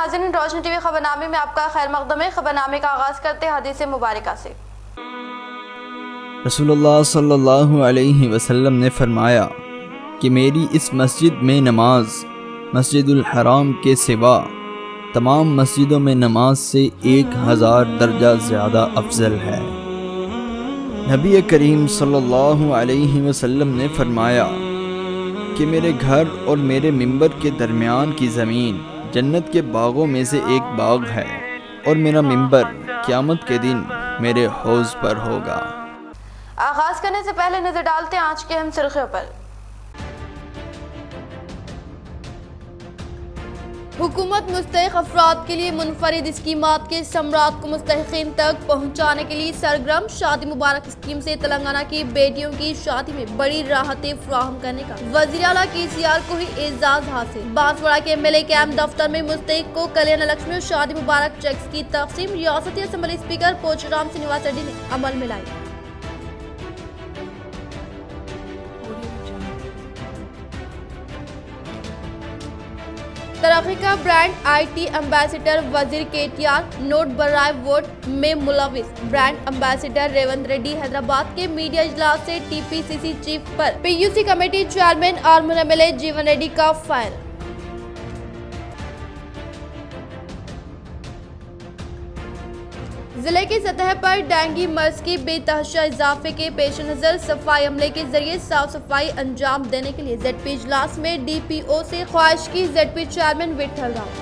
ناظرین، روشنی T V خبرنامے میں آپ کا خیر مقدم ہے۔ خبرنامے کا آغاز کرتے ہیں حدیث مبارکہ سے۔ رسول اللہ صلی اللہ علیہ وسلم نے فرمایا کہ میری اس مسجد میں نماز مسجد الحرام کے سوا تمام مسجدوں میں نماز سے 1000 درجہ زیادہ افضل ہے۔ نبی کریم صلی اللہ علیہ وسلم نے فرمایا کہ میرے گھر اور میرے ممبر کے درمیان کی زمین جنت کے باغوں میں سے ایک باغ ہے، اور میرا ممبر قیامت کے دن میرے حوض پر ہوگا۔ آغاز کرنے سے پہلے نظر ڈالتے ہیں آج کے اہم سرخیوں پر۔ حکومت مستحق افراد کے لیے منفرد اسکیمات کے ثمرات کو مستحقین تک پہنچانے کے لیے سرگرم۔ شادی مبارک اسکیم سے تلنگانہ کی بیٹیوں کی شادی میں بڑی راحتیں فراہم کرنے کا وزیر اعلیٰ KCR کو ہی اعزاز حاصل۔ بانسواڑہ کے MLA کیمپ دفتر میں مستحق کو کلیانہ لکشمی اور شادی مبارک چیکس کی تقسیم۔ ریاستی اسمبلی اسپیکر پوچورام سرینواس ریڈی نے عمل میں لائی۔ ترقی کا برانڈ IT ایمبیسڈر وزیر KTR نوٹ برائے ووٹ میں ملوث۔ برانڈ ایمبیسڈر ریونت ریڈی حیدرآباد کے میڈیا اجلاس سے TPCC چیف پر PUC کمیٹی چیئرمین آرمور MLA جیون ریڈی کا فائر۔ ضلع کی سطح پر ڈینگی مرض کی بے تحاشا اضافے کے پیش نظر صفائی عملے کے ذریعے صاف صفائی انجام دینے کے لیے ZP اجلاس میں DPO سے خواہش کی ZP chairman Vitthal Ram.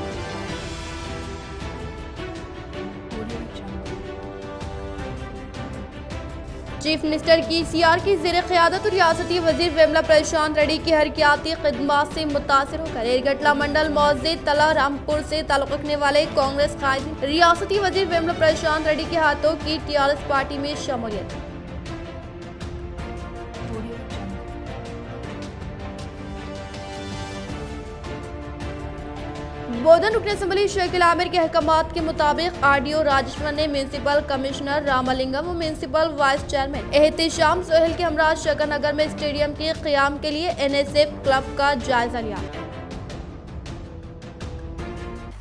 Chief minister KCR کی زیر قیادت ریاستی وزیر ویملا پرشانت ریڈی کی حرکیاتی خدمات سے متاثر ہو کر ایرگٹلا منڈل موضع تلا رامپور سے تعلق رکھنے والے کانگریس قائدین ریاستی وزیر ویملا پرشانت ریڈی کے ہاتھوں کی TRS پارٹی میں شمولیت۔ بودھن رکن اسمبلی شیخ العامر کے احکامات کے مطابق RDO راجیشور نے میونسپل کمشنر رامالنگم و municipal vice chairman Ehtisham Sohail کے ہمراہ شکر نگر میں اسٹیڈیم کے قیام کے لیے NSF کلب کا جائزہ لیا۔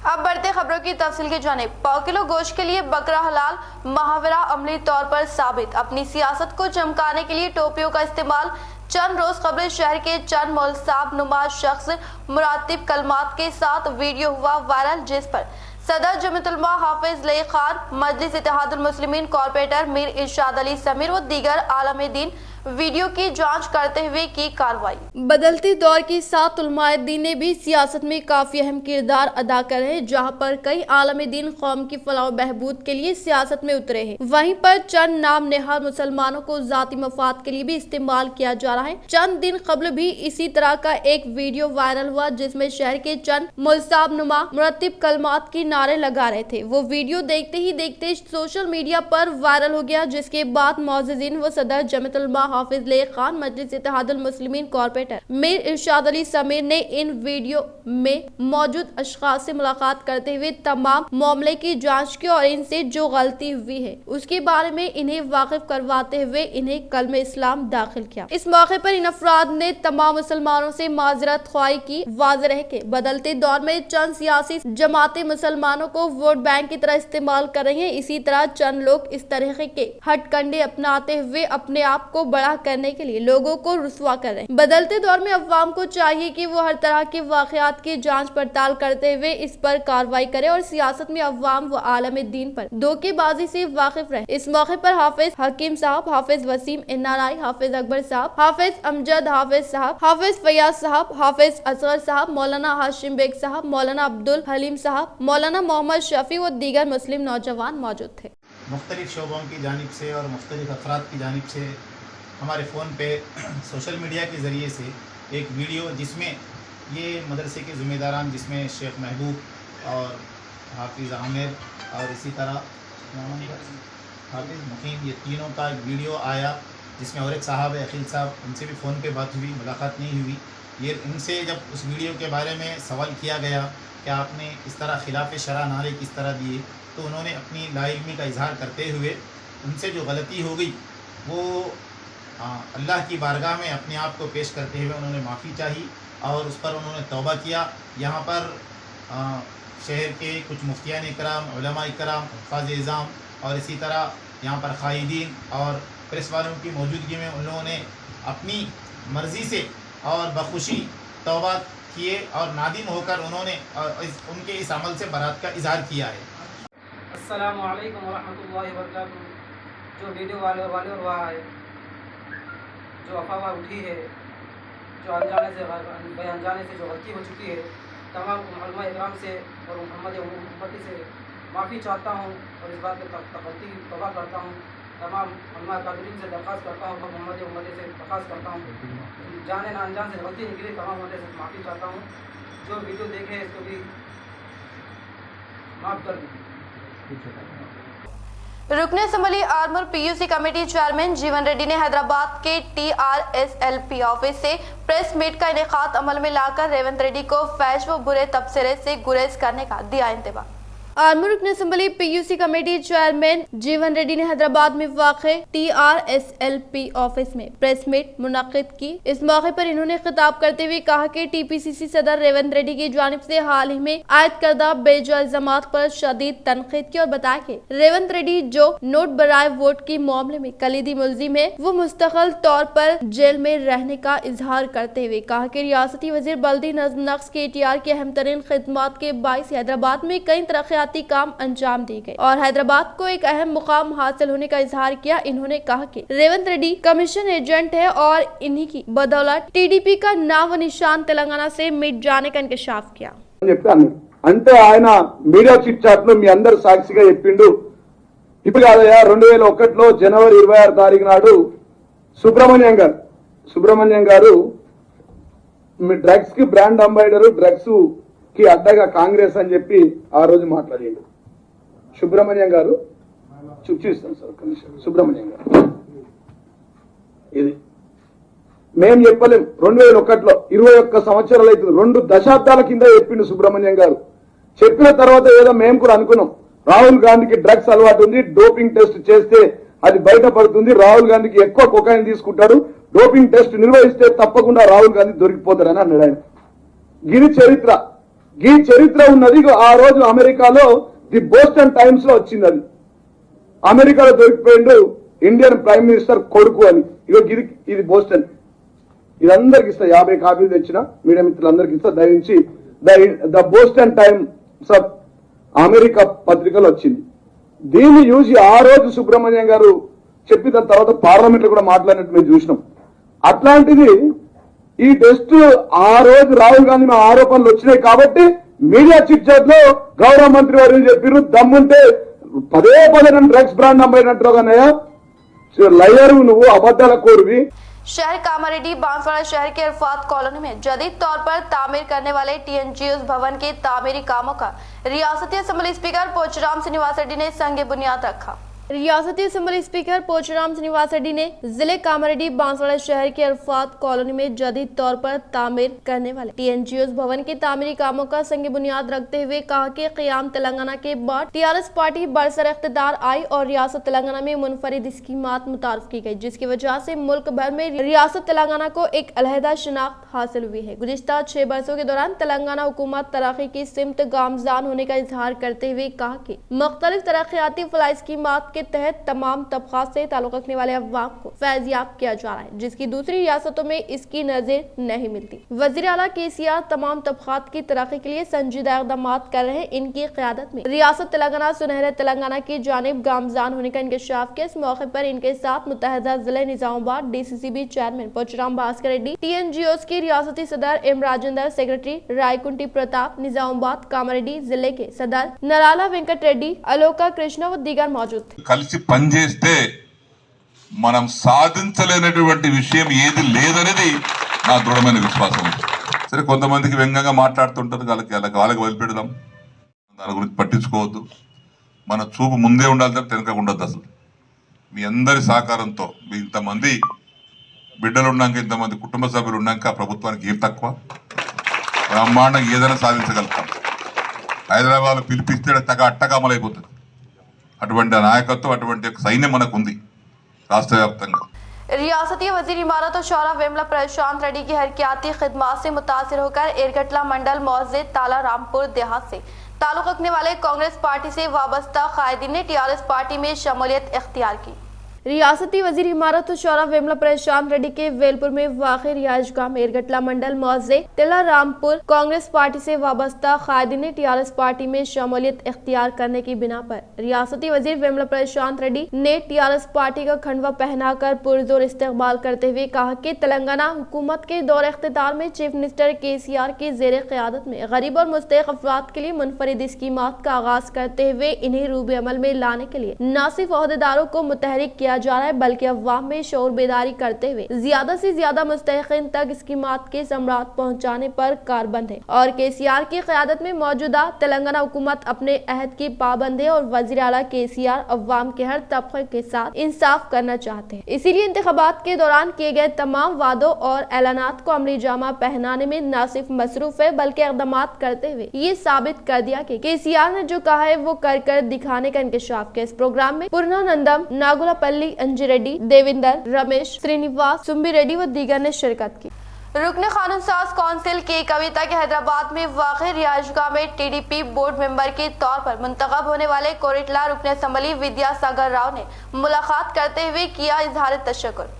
اب بڑھتے خبروں کی تفصیل کی جانب۔ 100 کلو گوشت کے لیے بکرا حلال محاورہ عملی طور پر ثابت۔ اپنی سیاست کو چمکانے کے لیے ٹوپیوں کا استعمال۔ چند روز قبل شہر کے چند ملصاب نما شخص مرتب کلمات کے ساتھ ویڈیو ہوا وائرل، جس پر صدر جمعیت علماء حافظ لئی خان، مجلس اتحاد المسلمین کارپوریٹر میر ارشاد علی سمیر و دیگر عالم دین ویڈیو کی جانچ کرتے ہوئے کی کارروائی۔ بدلتے دور کے ساتھ علماء دین نے بھی سیاست میں کافی اہم کردار ادا کر رہے ہیں۔ جہاں پر کئی عالم دین قوم کی فلاح و بہبود کے لیے سیاست میں اترے ہیں، وہیں پر چند نام نہاد مسلمانوں کو ذاتی مفاد کے لیے بھی استعمال کیا جا رہا ہے۔ چند دن قبل بھی اسی طرح کا ایک ویڈیو وائرل ہوا جس میں شہر کے چند ملصاب نما مرتب کلمات کی نعرے لگا رہے تھے۔ وہ ویڈیو دیکھتے ہی دیکھتے سوشل میڈیا پر وائرل ہو گیا، جس کے بعد معززین و صدر جمعیت علماء حافظ لئی خان، مجلس اتحاد المسلمین کارپوریٹر میر ارشاد علی سمیر نے ان ویڈیو میں موجود اشخاص سے ملاقات کرتے ہوئے تمام معاملے کی جانچ کی اور ان سے جو غلطی ہوئی ہے اس کے بارے میں انہیں واقف کرواتے ہوئے انہیں کلمہ اسلام داخل کیا۔ اس موقع پر ان افراد نے تمام مسلمانوں سے معذرت خواہی کی۔ واضح رہے کہ بدلتے دور میں چند سیاسی جماعتیں مسلمانوں کو ووٹ بینک کی طرح استعمال کر رہی ہیں، اسی طرح چند لوگ اس طرح کے ہٹ کنڈے اپناتے ہوئے اپنے آپ کو بڑا کرنے کے لیے لوگوں کو رسوا کر رہے ہیں۔ بدلتے دور میں عوام کو چاہیے کہ وہ ہر طرح کے واقعات کی جانچ پڑتال کرتے ہوئے اس پر کارروائی کرے اور سیاست میں عوام و عالم دین پر دھوکے بازی سے واقف رہے۔ اس موقع پر حافظ حکیم صاحب، حافظ وسیم NRI، حافظ اکبر صاحب، حافظ امجد حافظ صاحب، حافظ فیاض صاحب، حافظ اصغر صاحب، مولانا ہاشم بیگ صاحب، مولانا عبدالحلیم صاحب، مولانا محمد شفیع و دیگر مسلم نوجوان موجود تھے۔ مختلف شعبوں کی جانب سے اور مختلف افراد کی جانب سے ہمارے فون پہ سوشل میڈیا کے ذریعے سے ایک ویڈیو جس میں یہ مدرسے کے ذمہ داران، جس میں شیخ محبوب اور حافظ عامر اور اسی طرح حافظ مقیم، یہ تینوں کا ایک ویڈیو آیا جس میں اور ایک صاحب ہے عقیل صاحب، ان سے بھی فون پہ بات ہوئی، ملاقات نہیں ہوئی۔ یہ ان سے جب اس ویڈیو کے بارے میں سوال کیا گیا کہ آپ نے اس طرح خلاف شرع نعرے کس طرح دیے، تو انہوں نے اپنی لا علمی کا اظہار کرتے ہوئے ان سے جو غلطی ہو گئی وہ اللہ کی بارگاہ میں اپنے آپ کو پیش کرتے ہوئے انہوں نے معافی چاہی اور اس پر انہوں نے توبہ کیا۔ یہاں پر शहर के कुछ मुफ्तियान इकराम, उलमा इकराम, क़ाज़ी इज़ाम और इसी तरह यहाँ पर क़ाइदीन और प्रेस वालों की मौजूदगी में उन लोगों ने अपनी मर्ज़ी से और बखुशी तौबा किए और नादिम होकर उन्होंने उनके इस अमल से बरात का इज़हार किया है। अस्सलामु अलैकुम वरहमतुल्लाहि वबरकातुहू। जो वीडियो वाले हुआ है, जो अफवाह उठी है, जो अनजाने से जो गलती हो चुकी है, तमाम उलमा इकराम से और मोहम्मद उम्मती से माफ़ी चाहता हूँ और इस बात पर गलती तौबा करता हूँ। तमाम उलमा काबिरीन से दरख्वास्त करता हूँ और मोहम्मद उम्मती से दरख्वास्त करता हूँ, जाने ना अनजान से गलती निकली, तमाम उम्मती से माफ़ी चाहता हूँ। जो वीडियो देखे इसको भी माफ़ कर दीजिए। रुकन assembly armour PUC committee chairman जीवन रेड्डी ने हैदराबाद के TRSLP ऑफिस से प्रेस मीट का इनेकाद अमल में लाकर रेवंत रेड्डी को फैश व बुरे तबसरे से गुरेज करने का दिया इंतबा। आर्मर रुकन असम्बली पीयूसी कमेटी चेयरमैन जीवन रेड्डी ने हैदराबाद में वाक़े TRSLP ऑफिस में प्रेस मीट मुनक्किद की। इस मौके पर इन्होंने खिताब करते हुए कहा कि TPCC सदर रेवंत रेड्डी की जानिब से हाल ही में आयद करदा बेजा इल्जामात पर शदीद तनकीद की और बताया कि रेवंत रेड्डी जो नोट बराए वोट की मामले में कलीदी मुलजिम है, वो मुस्तकिल तौर पर जेल में रहने का इजहार करते हुए कहा कि रियासती वजीर बल्दी नज़्म नक्श KTR की अहम तरीन खिदमात के बाइस हैदराबाद में कई तरक्याती काम अंजाम दिए गए और हैदराबाद को एक अहम मुकाम हासिल होने का इजहार किया। इन्होंने कहा कि रेवंत रेड्डी कमीशन एजेंट है और इन्हीं की बदौलत TDP का नाम व निशान तेलंगाना से मिट जाने का इंकशाफ किया। అంటే ఆయన మీడియా చిట్ చాట్ లో మీ అందరు సాక్షిగా చెప్పిండు, ఇప్పుడు కాదయా 2001లో జనవరి 26 తారీఖు నాడు సుబ్రహ్మణ్యం గారు మీ డ్రగ్స్ కి బ్రాండ్ అంబాసిడర్, డ్రగ్స్ కి అడ్డగా కాంగ్రెస్ అని చెప్పి ఆ రోజు మాట్లాడిండు. సుబ్రహ్మణ్యం గారు చూపిస్తాను సార్ కమిషన్. సుబ్రహ్మణ్యం గారు ఇది మేం చెప్పలేం. 2001లో 21 సంవత్సరాలు అవుతుంది, 2 దశాబ్దాల కింద చెప్పిండు సుబ్రహ్మణ్యం గారు. చెప్పిన తర్వాత ఏదో మేము కూడా అనుకున్నాం రాహుల్ గాంధీకి డ్రగ్స్ అలవాటు ఉంది, డోపింగ్ టెస్ట్ చేస్తే అది బయటపడుతుంది, రాహుల్ గాంధీకి ఎక్కువ కొకైన్ తీసుకుంటాడు, డోపింగ్ టెస్ట్ నిర్వహిస్తే తప్పకుండా రాహుల్ గాంధీ దొరికిపోతారని అన్నాడు ఆయన. ఈ చరిత్ర ఉన్నది. ఆ రోజు అమెరికాలో ది బోస్టన్ టైమ్స్ లో వచ్చింది. అది అమెరికాలో దొరికిపోయిండు ఇండియన్ ప్రైమ్ మినిస్టర్ కొడుకు అని. ఇది బోస్టన్. ఇది అందరికి ఇస్తా, 50 కాపీలు తెచ్చిన మీడియా మిత్రులందరికి ఇస్తా. దయించి the Boston times of America పత్రికలో వచ్చింది. దీన్ని చూసి ఆ రోజు సుబ్రహ్మణ్యం గారు చెప్పిన తర్వాత పార్లమెంట్ లో కూడా మాట్లాడినట్టు మేము చూసినాం. అట్లాంటిది ఈ టెస్ట్ ఆ రోజు రాహుల్ గాంధీ మీద ఆరోపణలు వచ్చినాయి కాబట్టి మీడియా చిట్ చాట్ లో గౌరవ మంత్రి వారు చెప్పారు, దమ్ముంటే పదే నన్ను డ్రగ్స్ బ్రాండ్ అమ్మాయినట్టుగానయ్యా, లయరు నువ్వు, అబద్ధాల కోరువి. शहर कामारेड्डी बांसवाड़ा शहर के अरफात कॉलोनी में जदीद तौर पर तामीर करने वाले TNGOs भवन के तामीरी कामों का रियासती असेंबली स्पीकर पोचराम श्रीनिवास रेड्डी ने संग बुनियाद रखा। रियासती असेंबली स्पीकर पोचराम श्रीनिवास रेड्डी ने जिले कामारेड्डी बांसवाड़ा शहर के अरफात कॉलोनी में जदीद तौर पर तामीर करने वाले TNGOs भवन के तामीरी कामों का संग बुनियाद रखते हुए कहा कि क़याम तेलंगाना के बाद TRS पार्टी बरसर इख्तिदार आई और रियासत तेलंगाना में मुनफरिद स्कीमात मुतारफ की गई, जिसकी वजह से मुल्क भर में रियासत तेलंगाना को एक अलहदा शनाख्त हासिल हुई है। गुज़िश्ता 6 बरसों के दौरान तेलंगाना हुकूमत तरक्की की सिमत गामजान होने का इजहार करते हुए कहा कि मुख्तलिफ तरक्याती फलाही स्कीमात के तहत तमाम तबक़ात से ताल्लुक़ रखने वाले अवाम को फैज़याब किया जा रहा है, जिसकी दूसरी रियासतों में इसकी नज़र नहीं मिलती। वज़ीर आला KCR तमाम तबक़ात की तरक्की के लिए संजीदा इक़दाम कर रहे हैं। इनकी क़यादत में रियासत तेलंगाना सुनहरे तेलंगाना की जानिब गामजान होने का इंकशाफ किया। इस मौके पर इनके साथ मुत्तहदा ज़िले Nizamabad DCCB chairman Pocharam Bhaskar Reddy, TNGOs की रियासती सदर M राजेंद्र, सेक्रेटरी रायकुंटी प्रताप, निज़ामाबाद कामारेड्डी जिले के सदर नराला वेंकट रेड्डी, अलोका कृष्ण व दीगर मौजूद थे। కలిసి పనిచేస్తే మనం సాధించలేనటువంటి విషయం ఏది లేదనేది నా దృఢమైన విశ్వాసం. సరే, కొంతమందికి వ్యంగ్యంగా మాట్లాడుతుంటారు, వాళ్ళకి వదిలిపెడదాం, దాని గురించి పట్టించుకోవద్దు. మన చూపు ముందే ఉండాలి తప్ప వెనక ఉండద్దు. అసలు మీ అందరి సహకారంతో, మీ ఇంతమంది బిడ్డలు ఉన్నాక, ఇంతమంది కుటుంబ సభ్యులు ఉన్నాక ప్రభుత్వానికి ఏం తక్కువ, బ్రహ్మాండంగా ఏదైనా సాధించగలుగుతాం. హైదరాబాద్ పిలిపిస్తే తగ అట్టగా అమలైపోతుంది. అటువంటి నాయకత్వం, అటువంటి సైన్యం మనకు ఉంది రాష్ట్ర వ్యాప్తంగా। रियासती वजीर इमारत और शौरा वेमला प्रशांत रेड्डी की हरकियाती खिदमात से मुतासिर होकर एरगटला मंडल मौजे ताला रामपुर देहात से ताल्लुक रखने वाले कांग्रेस पार्टी से वाबस्ता कायदीन ने टीआरएस पार्टी में शमूलियत इख्तियार की। रियासती वजीर इमारत शौरा वेमला प्रशांत रेड्डी के वेलपुर में वाक़ई रिहाइशगाह में एरगटला मंडल मौजे तिला रामपुर कांग्रेस पार्टी से वाबस्ता कायदीन ने टीआरएस पार्टी में शमूलियत इख्तियार करने की बिना पर रियासती वजीर वेमला प्रशांत रेड्डी ने टीआरएस पार्टी का खंडवा पहनाकर पुरजोर इस्तेमाल करते हुए कहा कि तेलंगाना हुकूमत के दौर इख्तियार में चीफ मिनिस्टर केसीआर की ज़ेर क़यादत में गरीब और मुस्तहक़ अफराद के लिए मुनफरिद स्कीमात का आगाज करते हुए इन्हें रूबे अमल में लाने के लिए न सिर्फ अहदेदारों को मुतहरिक किया जा रहा है बल्कि अवाम में शऊर बेदारी करते हुए ज्यादा से ज्यादा मुस्तहिकीन तक स्कीमात के समरात पहुंचाने पर कारबंद है और केसीआर की क़यादत में मौजूदा तेलंगाना हुकूमत अपने अहद की पाबंद है और वज़ीर आला केसीआर अवाम के हर तबके के साथ इंसाफ करना चाहते हैं। इसीलिए इंतखाबात के दौरान किए गए तमाम वादों और ऐलानात को अमली जामा पहनाने में न सिर्फ मसरूफ है बल्कि इक़दामात करते हुए ये साबित कर दिया कि केसीआर ने जो कहा है वो कर दिखाने का इंकशाफ किया। इस प्रोग्राम में पूर्णानंदम, नागुलापल्ली अंजिरेड्डी, देविंदर, रमेश, श्रीनिवास, सुम्बी रेड्डी व दीगर ने शिरकत की। रुकन कानून साज कौंसिल की कविता के हैदराबाद में वाक़ई रिहाइशगाह में टीडीपी बोर्ड मेंबर के तौर पर मुंतखब होने वाले कोरिटला रुकन असम्बली विद्यासागर राव ने मुलाकात करते हुए किया इजहार तशक्कुर।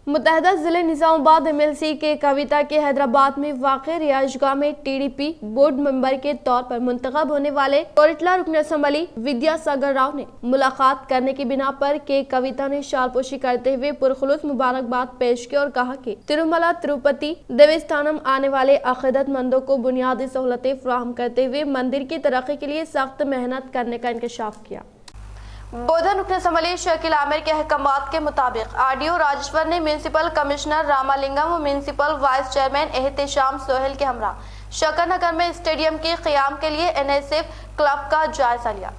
मुत्तहदा जिले निजामाबाद एमएलसी के कविता के हैदराबाद में वाक़ई रिहाइशगाह में टीडीपी बोर्ड मेंबर के तौर पर मुंतखब होने वाले कोरिटला रुकन असम्बली विद्यासागर राव ने मुलाकात करने की बिना पर के कविता ने शालपोशी करते हुए पुरखुलूस मुबारकबाद पेश की और कहा कि तिरुमला तिरुपति देवस्थानम आने वाले अक़ीदतमंदों को बुनियादी सहूलतें फराहम करते हुए मंदिर की तरक्की के लिए सख्त मेहनत करने का इंकशाफ किया। बोधन रुकन असम्बली शकील आमिर के अहकामात के मुताबिक आरडीओ राजेश्वर ने म्यूनसिपल कमिश्नर रामालिंगम व municipal vice chairman Ehtesham Sohail के हमरा शकरनगर में स्टेडियम के क़याम के लिए एनएसएफ क्लब का जायजा लिया।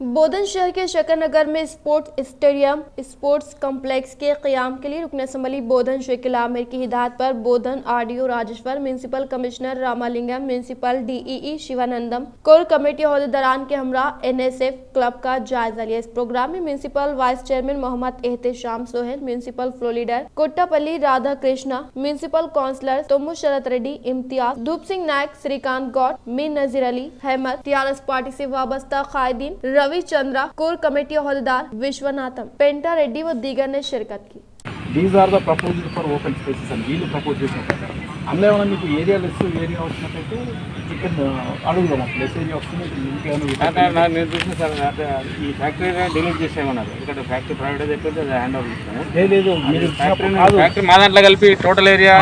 बोधन शहर के शकरनगर में स्पोर्ट्स स्टेडियम स्पोर्ट्स कॉम्प्लेक्स के क़याम के लिए रुकन असम्बली बोधन शकील आमिर की हिदायत पर Bodhan RDO Rajeshwar, municipal commissioner Ramalingam, municipal DEE Shivanandam, core committee अहदेदारान के हमरा एनएसएफ क्लब का जायजा लिया। इस प्रोग्राम में municipal vice chairman Mohammed Ehtesham Sohail, municipal floor leader Kottapalli Radha Krishna, municipal councillor Tomu Sharath Reddy, Imtiyaz, Dhoop Singh Nayak, Srikanth Goud, Mir Nazeer Ali Ahmed, TRS party से वाबस्ता कायदीन रवि चंद्रा, कोर कमेटी अहदेदार विश्वनाथम, पेंटा रेड्डी व दीगर ने शिरकत की। These are the proposals for open spaces and వీళ్ళు ప్రపోజ్ చేసిన ప్రకారం అందులో ఏమైనా మీకు ఏరియా లెస్ ఏరియా వచ్చినట్టయితే చికెన్ అడుగుదాం లెస్ ఏరియా వస్తుంది నేను చూసిన సార్ ఈ ఫ్యాక్టరీ డిలీట్ చేసేయమన్నారు ఎందుకంటే ఫ్యాక్టరీ ప్రైవేట్ అయిపోతే అది హ్యాండ్ ఓవర్ ఇస్తాము లేదు మీరు ఫ్యాక్టరీ మా దాంట్లో కలిపి టోటల్ ఏరియా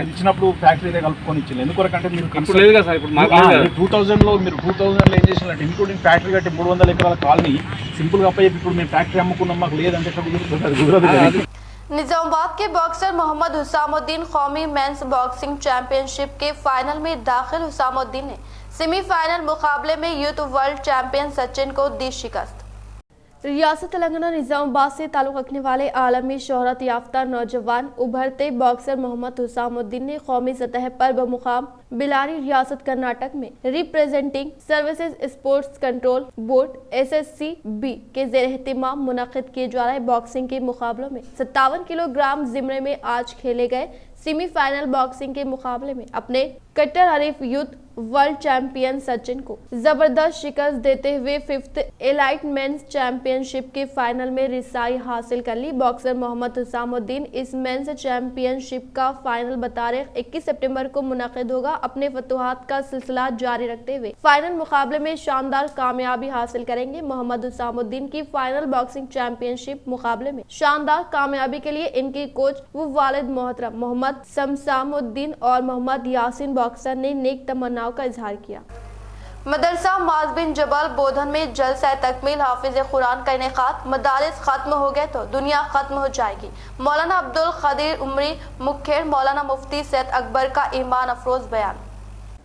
ఇచ్చినప్పుడు ఫ్యాక్టరీ కలుపుకొని ఇచ్చింది ఎందుకొరకంటే మీరు ఇప్పుడు లేదు కదా సార్ ఇప్పుడు మాకు 2000లో మీరు 2000లో ఏం చేసినట్టు ఇంక్లూడింగ్ ఫ్యాక్టరీ కట్టి 300 ఎకరాల కాలనీ సింపుల్ గా అప్పయ్యి ఇప్పుడు మేము ఫ్యాక్టరీ అమ్ముకున్నాం మాకు లేదంటే కుదరదు। निजामाबाद के बॉक्सर मोहम्मद हुसामुद्दीन कौमी मेंस बॉक्सिंग चैंपियनशिप के फाइनल में दाखिल। हुसामुद्दीन ने सेमीफाइनल मुकाबले में यूथ वर्ल्ड चैंपियन सचिन को दी शिकस्त। रियासत तेलंगाना निजामाबाद से ताल्लुक़ रखने वाले आलमी शोहरत याफ्ता नौजवान उभरते बॉक्सर मोहम्मद हुसामुद्दीन ने कौमी सतह पर बमुकाम बिलारी रियासत कर्नाटक में representing services sports control board SSCB के ज़ेर एहतिमाम मुनक़िद किए जा रहे बॉक्सिंग के मुकाबलों में 57 किलोग्राम ज़िमरे में आज खेले गए सेमीफाइनल बॉक्सिंग के मुकाबले में अपने कट्टर हरीफ यूथ वर्ल्ड चैंपियन सचिन को जबरदस्त शिकस्त देते हुए 5th एलाइट मेंस चैंपियनशिप के फाइनल में रिसाई हासिल कर ली। बॉक्सर मोहम्मद हुसामुद्दीन इस मेंस चैंपियनशिप का फाइनल बतारीख 21 सितंबर को मुनक़िद होगा। अपने फतुहात का सिलसिला जारी रखते हुए फाइनल मुकाबले में शानदार कामयाबी हासिल करेंगे। मोहम्मद हुसामुद्दीन की फाइनल बॉक्सिंग चैंपियनशिप मुकाबले में शानदार कामयाबी के लिए इनके कोच व वालिद मोहतरम मोहम्मद समसामुद्दीन और मोहम्मद यासीन बॉक्सर ने नेक तमन्नाओं का इजहार किया। मदरसा माज बिन जबल बोधन में जलसा तकमील हाफिज कुरान का इनेकाद। मदारिस खत्म हो गए तो दुनिया खत्म हो जाएगी। मौलाना अब्दुल खदीर उमरी मुखेर मौलाना मुफ्ती सैयद अकबर का ईमान अफरोज बयान।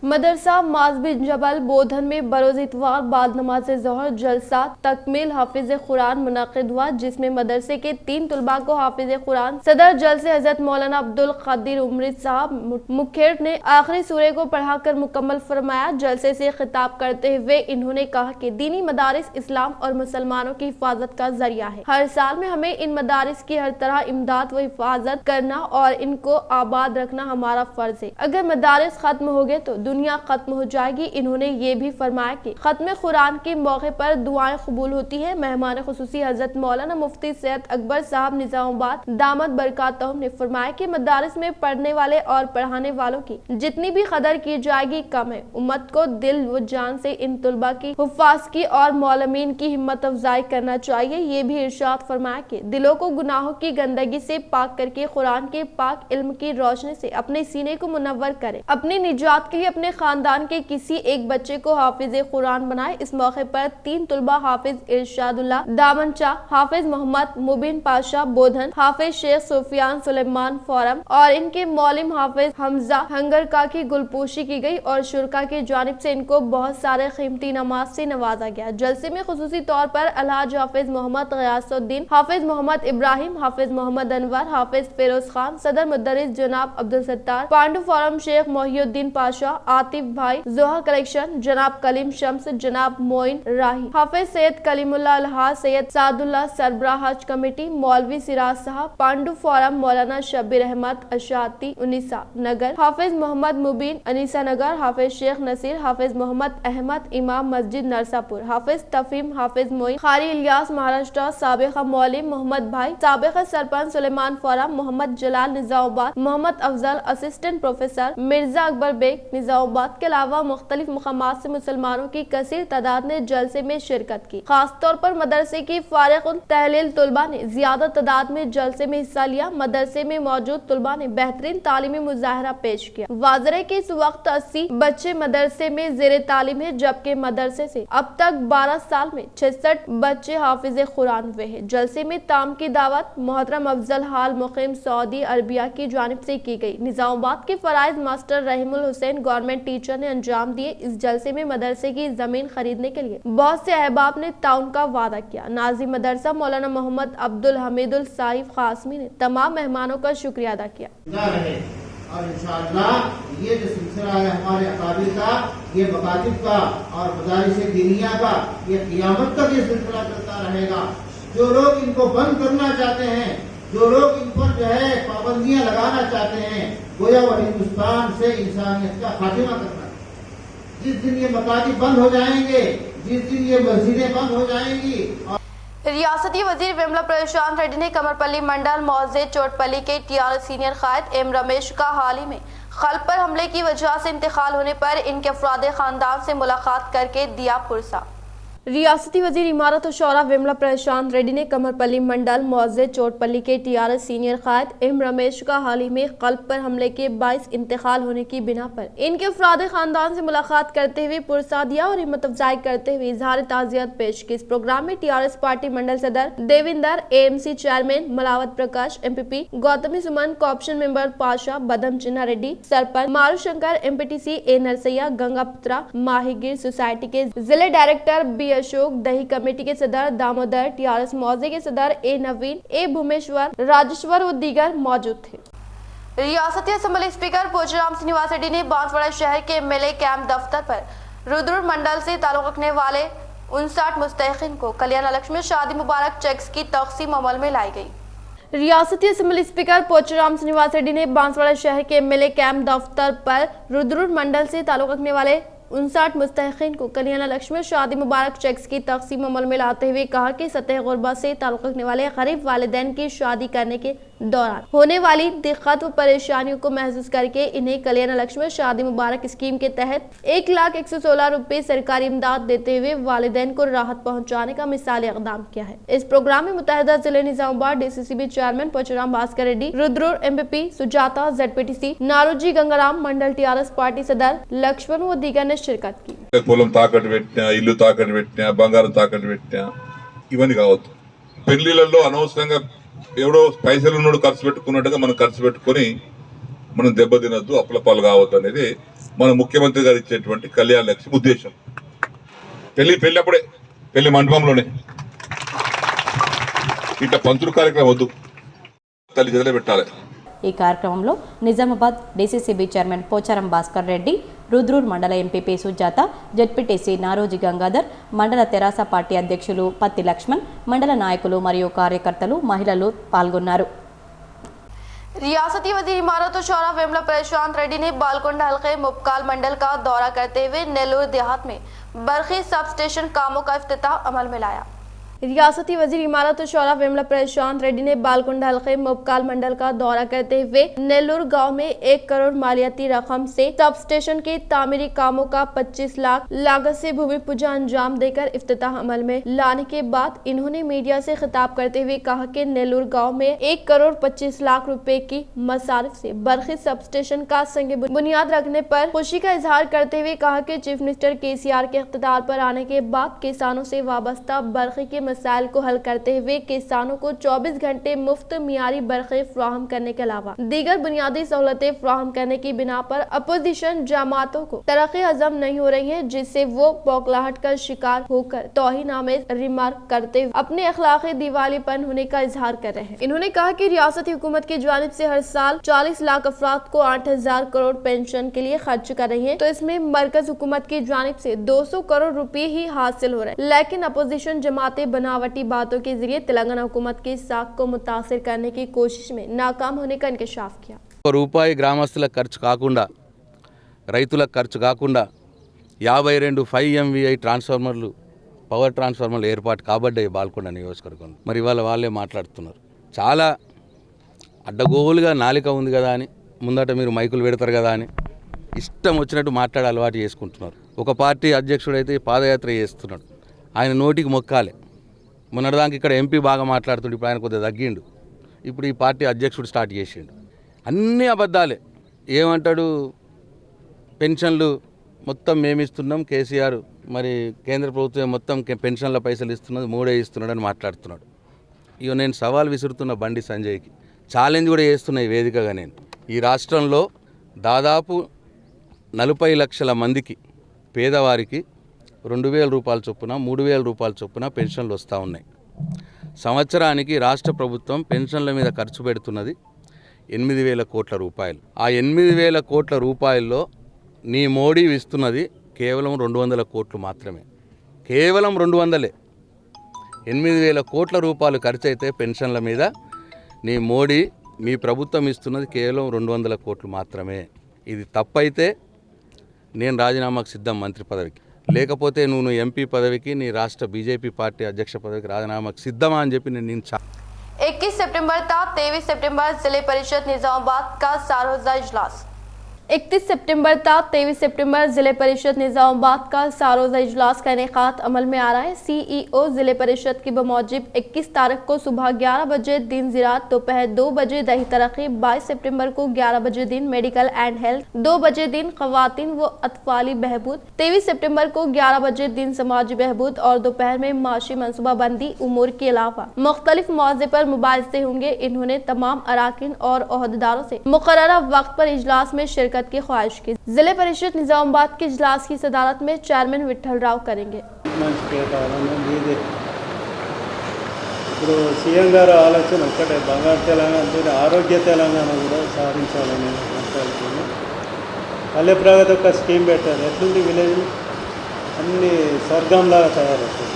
मदरसा माज बिन जबल बोधन में बरोज इतवार बाद नमाज ज़ोहर जलसा तकमील हाफिज कुरान मुनक़िद हुआ, जिसमें मदरसे के 3 तुलबा को हाफिज कुरान सदर जलसे हजरत मौलाना अब्दुल खदीर उमरी साहब मुखेर ने आखिरी सूरे को पढ़ाकर मुकम्मल फरमाया। जलसे से खिताब करते हुए इन्होंने कहा कि दीनी मदारिस इस्लाम और मुसलमानों की हिफाजत का जरिया है। हर साल में हमें इन मदारिस की हर तरह इमदाद व हिफाजत करना और इनको आबाद रखना हमारा फर्ज है। अगर मदारिस खत्म हो गए तो दुनिया खत्म हो जाएगी। इन्होंने ये भी फरमाया कि खत्म कुरान के मौके पर दुआएं कबूल होती है। मेहमान खुसूसी हजरत मौलाना मुफ्ती सैयद अकबर साहब निजामाबाद दामद बरकातहू ने फरमाया कि मदारिस में पढ़ने वाले और पढ़ाने वालों की जितनी भी कदर की जाएगी कम है। उम्मत को दिल व जान से इन तुलबा की, हुफ्फाज की और मौलमीन की हिम्मत अफजाई करना चाहिए। ये भी इरशाद फरमाया कि दिलों को गुनाहों की गंदगी से पाक करके कुरान के पाक इल्म की रोशनी से अपने सीने को मुनव्वर करे। अपनी निजात के लिए अपने खानदान के किसी एक बच्चे को हाफिज कुरान बनाए। इस मौके पर 3 तुलबा हाफिज इरशादुल्लाह दामनचा, हाफिज मोहम्मद मुबीन पाशा बोधन, हाफिज शेख सुफियान सुलेमान फॉरम और इनके मौलिम हाफिज हमजा हंगरका की गुलपोशी की गई और शुरका की जानिब से इनको बहुत सारे कीमती नमाज से नवाजा गया। जलसे में खुसूसी तौर पर अलहाज हाफिज मोहम्मद गयासुद्दीन, हाफिज मोहम्मद इब्राहिम, हाफिज मोहम्मद अनवर, हाफिज फिरोज खान, सदर मुदर्रिस जनाब अब्दुल सत्तार, पांडु फॉरम शेख मोहिउद्दीन पाशा, आतिफ भाई, जोहा कलेक्शन जनाब कलीम शम्स, जनाब मोइन राही, हाफिज सैयद कलीमुल्लाह अलहाज, सैयद सादुल्लाह सरबराह हज कमेटी, मौलवी सिराज साहब, पांडु फॉरम मौलाना शब्बीर अहमद अशाती उन्नीसा नगर, हाफिज मोहम्मद मुबीन अनीसा नगर, हाफिज शेख नसीर, हाफिज मोहम्मद अहमद इमाम मस्जिद नरसापुर, हाफिज तफीम, हाफिज मोइन खारी इलियास महाराष्ट्र, साबिका मौलिम मोहम्मद भाई, साबिका सरपंच सुलेमान फॉरम, मोहम्मद जलाल निजामाबाद, मोहम्मद अफजल असिस्टेंट प्रोफेसर, मिर्जा अकबर बेग निजामाबाद के अलावा मुख्तलिफ मकामात से मुसलमानों की कसीर तादाद ने जलसे में शिरकत की। खास तौर पर मदरसे की फारिग तहलील तुलबा ने ज्यादा तादाद में जलसे में हिस्सा लिया। मदरसे में मौजूद तुलबा ने बेहतरीन तालीमी मुजाहरा पेश किया। वाज़ेह है कि इस वक्त 80 बच्चे मदरसे में ज़ेरे तालीम है, जबकि मदरसे से अब तक 12 साल में 66 बच्चे हाफिज कुरान हुए हैं। जलसे में ताम की दावत मोहतरम अफजल हाल मुकीम सऊदी अरबिया की जानिब से की गई। निजामाबाद के फराइज मास्टर रहीमुल हुसैन गवर्नमेंट टीचर ने अंजाम दिए। इस जलसे में मदरसे की जमीन खरीदने के लिए बहुत से अहबाब ने ताउन का वादा किया। नाज़िम मदरसा मौलाना मोहम्मद अब्दुल हमीदुल साइफ खासमी ने तमाम मेहमानों का शुक्रिया अदा किया। और इंशाअल्लाह ये जो सिलसिला है हमारे अकाबिर का, ये मकातिब का और मदारिस दीनिया का, ये क़ियामत तक ये सिलसिला चलता रहेगा। जो लोग इनको बंद करना चाहते हैं, जो लोग इन पर जो है पाबंदियां लगाना चाहते हैं, गोया वो हिंदुस्तान से इंसानियत का खात्मा करना है। जिस दिन ये मकातिब बंद हो जाएंगे, जिस दिन ये मस्जिदें बंद हो जाएंगी। रियासती वजीर विमला प्रशांत रेड्डी ने कमरपल्ली मंडल मौजे चोटपल्ली के टीआरएस सीनियर कायद एम रमेश का हाल ही में खल्ब पर हमले की वजह से इंतकाल होने पर इनके अफराद खानदान से मुलाकात करके दिया पुरसा। रियासती वजीर इमारत और शौरा विमला प्रशांत रेड्डी ने कमरपल्ली मंडल मौजे चोटपल्ली के टीआरएस सीनियर कायद एम रमेश का हाल ही में कल्ब पर हमले के बाइस इंतकाल होने की बिना पर इनके अफराद खानदान से मुलाकात करते हुए पुरसा दिया और हिम्मत अफजाई करते हुए इजहार ताज़ियत पेश की। इस प्रोग्राम में टीआरएस पार्टी मंडल सदर देविंदर, एएमसी चेयरमैन मलावत प्रकाश, एमपीपी गौतमी सुमन, कॉप्शन मेंबर पाशा, बदम चिन्ना रेड्डी, सरपंच मारू शंकर, एमपीटीसी ए नरसैया, गंगापुत्रा माहीगिर सोसाइटी के जिले डायरेक्टर बी अशोक, दही कमेटी के सदर दामोदर, टीआरएस मौजे के सदर ए नवीन, ए भूमेश्वर, राजेश्वर और दीगर मौजूद थे। रियासती असेंबली स्पीकर पोचराम श्रीनिवास रेड्डी ने बांसवाड़ा शहर के एमएलए कैंप दफ्तर पर रुद्र मंडल से ताल्लुक रखने वाले 59 मुस्तहिकीन को कल्याण लक्ष्मी शादी मुबारक चेक्स की तकसीम अमल में लाई गई। रियासती असेंबली स्पीकर पोचराम श्रीनिवास रेड्डी ने बांसवाड़ा शहर के एमएलए कैंप दफ्तर पर रुद्र मंडल से ताल्लुक रखने वाले 59 मुस्तहिकीन को कल्याण लक्ष्मी शादी मुबारक चेक्स की तकसीम अमल में लाते हुए कहा कि सतह गुरबा से ताल्लुक रखने वाले गरीब वालिदैन की शादी करने के दौरान होने वाली दिक्कत व परेशानियों को महसूस करके इन्हें कल्याण लक्ष्मी शादी मुबारक स्कीम के तहत 1,116 रुपए सरकारी इमदाद देते हुए वालिदैन को राहत पहुंचाने का मिसाली इक़दाम किया है। इस प्रोग्राम में मुत्तहिदा जिले Nizamabad DCCB chairman Pocharam Bhaskar Reddy, Rudra MPP Sujatha, ZPTC Naroji Gangaram, mandal TRS party सदर लक्ष्मण व दीगर ने शिरकत की। పొలం తాకట్టు పెట్టినా, ఇల్లు తాకట్టు పెట్టినా, బంగారం తాకట్టు పెట్టినా ఇవన్నీ కావద్దు. పెళ్లిళ్ళల్లో అనవసరంగా ఎవడో పైసలు ఉన్నోడు ఖర్చు పెట్టుకున్నట్టుగా మనం ఖర్చు పెట్టుకొని మనం దెబ్బతినద్దు, అప్పుల పాలు కావద్దు అనేది మన ముఖ్యమంత్రి గారు ఇచ్చేటువంటి కళ్యాణ లక్ష్మి ఉద్దేశం. పెళ్ళప్పుడే పెళ్లి మండపంలోనే ఇట్లా పంతులు కార్యక్రమం వద్దు, తల్లి చేతిలో పెట్టాలి. ఈ కార్యక్రమంలో నిజామాబాద్ డీసీసీబీ చైర్మన్ పోచారం భాస్కర్ రెడ్డి, రుద్రూర్ మండల ఎంపీపీ సుజాత, జెడ్పీటీసీ నారోజీ గంగాధర్, మండల తెరాస పార్టీ అధ్యక్షులు పత్తి లక్ష్మణ్, మండల నాయకులు మరియు కార్యకర్తలు, మహిళలు పాల్గొన్నారు. रियासती वजीर इमारत और शौरा वेमला प्रशांत रेड्डी ने बालकोंडा हल्के मुपकाल मंडल का दौरा करते हुए नेल्लोर देहात में बरखी सब स्टेशन कामों का इफ्तिताह अमल में लाया। रियासती वजीर इमारत और शौरा वेमला प्रशांत रेड्डी ने बालकोंडा हल्के मुपकाल मंडल का दौरा करते हुए नेल्लोर गांव में 1 करोड़ मालियाती रकम से सब स्टेशन के तामीरी कामों का 25 लाख लागत से भूमि पूजा अंजाम देकर इफ्तिताह अमल में लाने के बाद इन्होंने मीडिया से खिताब करते हुए कहा कि नेल्लोर गाँव में 1 करोड़ 25 लाख रुपए की मसारिफ से बरखी सब स्टेशन का संग बुनियाद रखने पर खुशी का इजहार करते हुए कहा कि चीफ मिनिस्टर केसीआर के इख्तियार पर आने के बाद किसानों से वाबस्ता बरखी के मसाइल को हल करते हुए किसानों को 24 घंटे मुफ्त मियारी बरखे फराहम करने के अलावा दीगर बुनियादी सहूलतें फराहम करने की बिना पर अपोजिशन जमातों को तरक्की हजम नहीं हो रही है, जिससे वो बौखलाहट का शिकार होकर तौहीन-आमेज रिमार्क करते हुए अपने अखलाकी दिवालीपन होने का इजहार कर रहे हैं। इन्होंने कहा कि रियासती हुकूमत की जानिब से हर साल 40 लाख अफराद को 8,000 करोड़ पेंशन के लिए खर्च कर रही है, तो इसमें मरकज हुकूमत की जानिब से 200 करोड़ रुपए ही हासिल हो रहे हैं, लेकिन अपोजिशन जमातें बनावटी बातों के जरिए तेलंगाना हुकूमत की साख को मुतासिर करने की कोशिश में नाकाम होने का इंकशाफ किया। రూపాయి గ్రామస్తులకు ఖర్చు కాకుండా రైతులకు ఖర్చు కాకుండా 52 5 MVI ట్రాన్స్ఫార్మర్లు పవర్ ట్రాన్స్ఫార్మర్లు ఏర్పాటు కాబడ్డాయి బాల్కొండ నియోజకవర్గంలో. మరి వాళ్ళే మాట్లాడుతున్నారు. చాలా అడ్డగోలుగా నాలిక ఉంది కదా అని ముందట మీరు మైకులు పెడతారు కదా అని ఇష్టం వచ్చినట్టు మాట్లాడే అలవాటు చేసుకుంటున్నారు. ఒక పార్టీ అధ్యక్షుడైతే పాదయాత్ర చేస్తున్నాడు, ఆయన నోటికి మొక్కాలి. మొన్నటిదానికి ఇక్కడ ఎంపీ బాగా మాట్లాడుతుండే, ఇప్పుడు ఆయన కొద్దిగా తగ్గిండు. ఇప్పుడు ఈ పార్టీ అధ్యక్షుడు స్టార్ట్ చేసిండు. అన్నీ అబద్ధాలే. ఏమంటాడు, పెన్షన్లు మొత్తం మేమిస్తున్నాం, కేసీఆర్ మరి కేంద్ర ప్రభుత్వం మొత్తం పెన్షన్ల పైసలు ఇస్తున్నది, మూడే ఇస్తున్నాడు అని మాట్లాడుతున్నాడు. ఇక నేను సవాల్ విసురుతున్న బండి సంజయ్కి, ఛాలెంజ్ కూడా చేస్తున్న ఈ వేదికగా నేను, ఈ రాష్ట్రంలో దాదాపు 40 లక్షల మందికి పేదవారికి 2,000 రూపాయల చొప్పున 3,000 రూపాయల చొప్పున పెన్షన్లు వస్తూ ఉన్నాయి. సంవత్సరానికి రాష్ట్ర ప్రభుత్వం పెన్షన్ల మీద ఖర్చు పెడుతున్నది 8,000 కోట్ల రూపాయలు. ఆ 8,000 కోట్ల రూపాయల్లో నీ మోడీ ఇస్తున్నది కేవలం 200 కోట్లు మాత్రమే. కేవలం 200. 8,000 కోట్ల రూపాయలు ఖర్చు అయితే పెన్షన్ల మీద నీ మోడీ మీ ప్రభుత్వం ఇస్తున్నది కేవలం 200 కోట్లు మాత్రమే. ఇది తప్పైతే నేను రాజీనామాకు సిద్ధం మంత్రి పదవికి, లేకపోతే నువ్వు ఎంపీ పదవికి, నీ రాష్ట్ర బీజేపీ పార్టీ అధ్యక్ష పదవికి రాజీనామాకు సిద్ధమా అని చెప్పి నేను 21 सितंबर था 23 सितंबर जिले परिषद निजामाबाद का सारोजा इजलास। 31 सितंबर था 23 सितंबर जिले परिषद निजामाबाद का सारोजा इजलास का इनेकाद अमल में आ रहा है। सीईओ जिले परिषद की बमौजिब 21 तारीख को सुबह 11 बजे दिन ज़राअत, दोपहर 2 बजे दही तरक्की, 22 सितंबर को 11 बजे दिन मेडिकल एंड हेल्थ, 2 बजे दिन खवातीन व अतफाली बहबूद, 23 सितंबर को 11 बजे दिन समाजी बहबूद और दोपहर में माशी मनसूबाबंदी उमूर के अलावा मुख्तलिफ मौज़े पर मुबाहिसे होंगे। इन्होंने तमाम अराकीन और ओहदेदारों से मुकर्ररा वक्त पर इजलास में शिरकत की ख्वाहिश की। जिले परिषद निजामाबाद के इजलास की सदारत में चेयरमैन विठल राव करेंगे। ఇప్పుడు సీఎం గారు ఆలోచన ఒక్కటే, బంగారు తెలంగాణతో ఆరోగ్య తెలంగాణ కూడా సాధించాలని మాట్లాడుతుంది. పల్లె ప్రగతి ఒక స్కీమ్ పెట్టారు. ఎట్లుంది విలేజ్ అన్ని స్వర్గంలాగా తయారవుతుంది.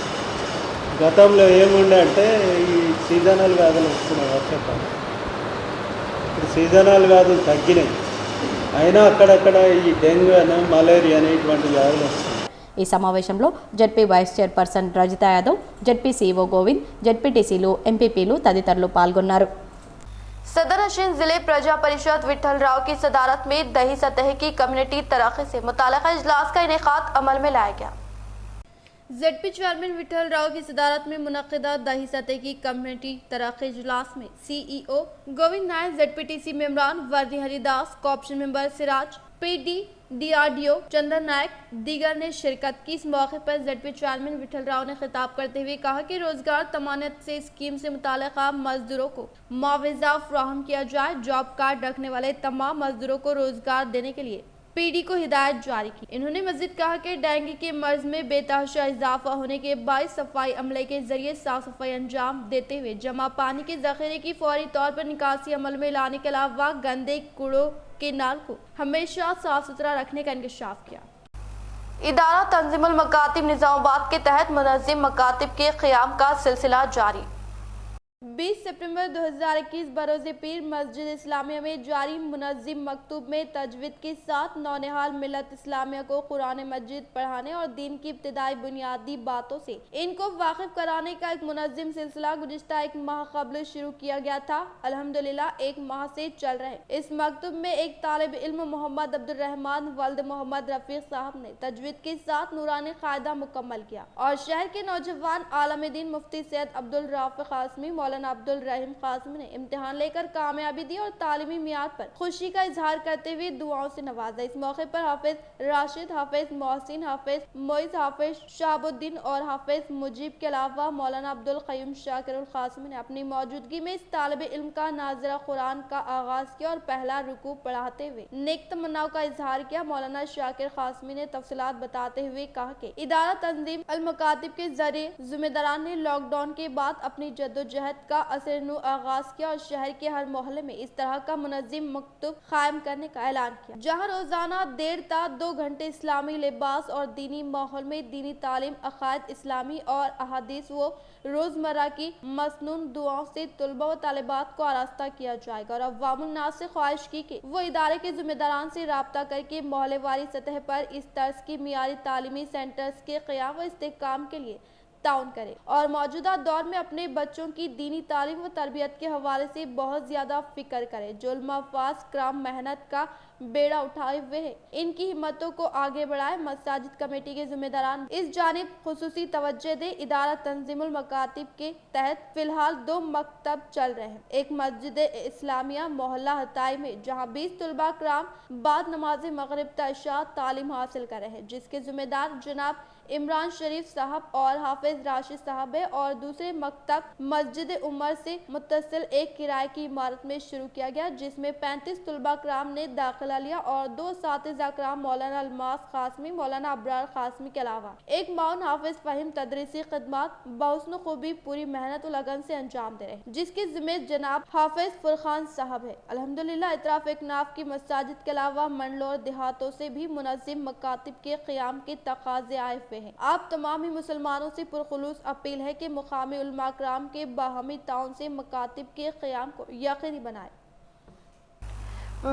గతంలో ఏముండే అంటే ఈ సీజనల్ వ్యాధులు వస్తున్నాయి వర్షాకాలం. ఇప్పుడు సీజనల్ వ్యాధులు తగ్గినాయి, అయినా అక్కడక్కడ ఈ డెంగ్యూ అని మలేరియా అని ఇటువంటి వ్యాధులు వస్తున్నాయి. ఈ సమావేశంలో ZP vice chairperson Rajitha Yadav, ZP CEO Govind, జడ్పీటీసీలు, ఎంపీపీలు తదితరులు పాల్గొన్నారు। सदर नशीन जिले प्रजा परिषद विठल राव की सदारत में दही सतह की कम्युनिटी तरक्की से मुताल्लिक़ इजलास का इनेकाद अमल में लाया गया। जेडपी चेयरमैन विठल राव की सदारत में मुनक़िदा दही सतह की कम्युनिटी तरक्की इजलास में सीईओ गोविंद नायक, जेडपीटीसी मेंबरान Vardi Haridas, corporation member Siraj, PD DRDO Chandan Nayak दीगर ने शिरकत की। इस मौके पर जेडपी चेयरमैन विठल राव ने खिताब करते हुए कहा कि रोजगार तमानत से स्कीम से मुताल्लिक़ा मजदूरों को मुआवजा फराहम किया जाए। जॉब कार्ड रखने वाले तमाम मजदूरों को रोजगार देने के लिए पीडी को हिदायत जारी की। इन्होंने मजीद कहा कि डेंगू के मर्ज में बेतहाशा इजाफा होने के बायस सफाई अमले के जरिए साफ सफाई अंजाम देते हुए जमा पानी के जखीरे की फौरी तौर पर निकासी अमल में लाने के अलावा गंदे कूड़ों के नाल को हमेशा साफ सुथरा रखने का इंकशाफ किया। इदारा तंजीमुल मकातिब निजामाबाद के तहत मुनज़्ज़िम मकातिब के क़याम का सिलसिला जारी। 20 सितंबर 2021 बरोज़ पीर मस्जिद इस्लामिया में जारी मुनज़्ज़म मकतूब में तजवीद के साथ नौनिहाल मिलत इस्लामिया को कुरान मजीद पढ़ाने और दीन की इब्तिदाई बुनियादी बातों से इनको वाकिफ कराने का एक मुनज़्ज़म सिलसिला गुज़िश्ता एक माह कबल शुरू किया गया था। अल्हम्दुलिल्लाह एक माह से चल रहे इस मकतूब में एक तालिब इल्म मोहम्मद अब्दुल रहमान वल्द मोहम्मद रफीक साहब ने तजवीद के साथ नूरानी कायदा मुकम्मल किया और शहर के नौजवान आलम दीन मुफ्ती सैयद अब्दुल राफिक कासमी मौलाना अब्दुल रहीम कासमी ने इम्तिहान लेकर कामयाबी दी और तालीमी मियाद पर खुशी का इजहार करते हुए दुआओं से नवाजा। इस मौके पर हाफिज राशिद, हाफिज मोहसिन, हाफिज मोइज, हाफिज शाहबुद्दीन और हाफिज मुजीब के अलावा मौलाना अब्दुल क़य्यूम शाकिर कासमी ने अपनी मौजूदगी में इस तालिब इल्म का नाज़िरा कुरान का आगाज किया और पहला रुकू पढ़ाते हुए नेक तमन्नाओं का इजहार किया। मौलाना शाकिर कासमी ने तफसीलात बताते हुए कहा कि इदारा तंजीम अल मकातिब के जरिए जिम्मेदारान ने लॉकडाउन के बाद अपनी जद्दोजहद का असर नु आगाज किया और शहर के हर मोहल्ले में इस तरह का मुनज़्ज़म मकतूब कायम करने का ऐलान किया, जहां रोजाना देर ता 2 घंटे इस्लामी लिबास और दीनी माहौल में दीनी तालीम, अकायद इस्लामी और अहादीस व रोजमर्रा की मसनून दुआओं से तुलबा व तालिबात को आरास्ता किया जाएगा। और अवामुल नास से ख्वाहिश की कि वो इदारे के जिम्मेदारान से राब्ता करके मोहल्लेवारी सतह पर इस तर्ज की मियारी तालीमी सेंटर्स के क़याम व इस्तेहकाम के लिए ताउन करे और मौजूदा दौर में अपने बच्चों की दीनी तालीम व तरबियत के हवाले से बहुत ज्यादा फिक्र करे। जो उलमा-फाज कराम मेहनत का बेड़ा उठाए हुए है, इनकी हिम्मतों को आगे बढ़ाए। मसाजिद कमेटी के जिम्मेदारान इस जानिब खुसूसी तवज्जो दे। इदारा तंजीमुल मकातिब के तहत फिलहाल 2 मकतब चल रहे हैं। एक मस्जिद इस्लामिया मोहल्ला हताई में जहां 20 तुलबा कराम बाद नमाज मगरिब तशा तालीम हासिल कर रहे हैं, जिसके जिम्मेदार जनाब इमरान शरीफ साहब और हाफिज राशिद साहब है, और दूसरे मकतब मस्जिद उमर से मुत्तसिल एक किराए की इमारत में शुरू किया गया, जिसमें 35 तुलबा कराम ने दाखिला लिया और 2 सातिज़ा कराम मौलाना अलमास कासमी, मौलाना अब्रार कासमी के अलावा एक माउन हाफिज फहीम तदरीसी खिदमत बहुस्न खूबी पूरी मेहनत और लगन से अंजाम दे रहे हैं, जिसके जिम्मे जनाब हाफिज फुरखान साहब है। अल्हम्दुलिल्लाह इतराफ एकनाफ की मसाजिद के अलावा मंडलों और देहातों से भी मुनज़्ज़म मकातिब के क़याम के तकाज़े आए हुए हैं। आप तमाम ही मुसलमानों से पुरखुलूस अपील है कि मुकामी उलमा कराम के बाहमी ताउन से मकातिब के क़याम को यकीनी बनाए।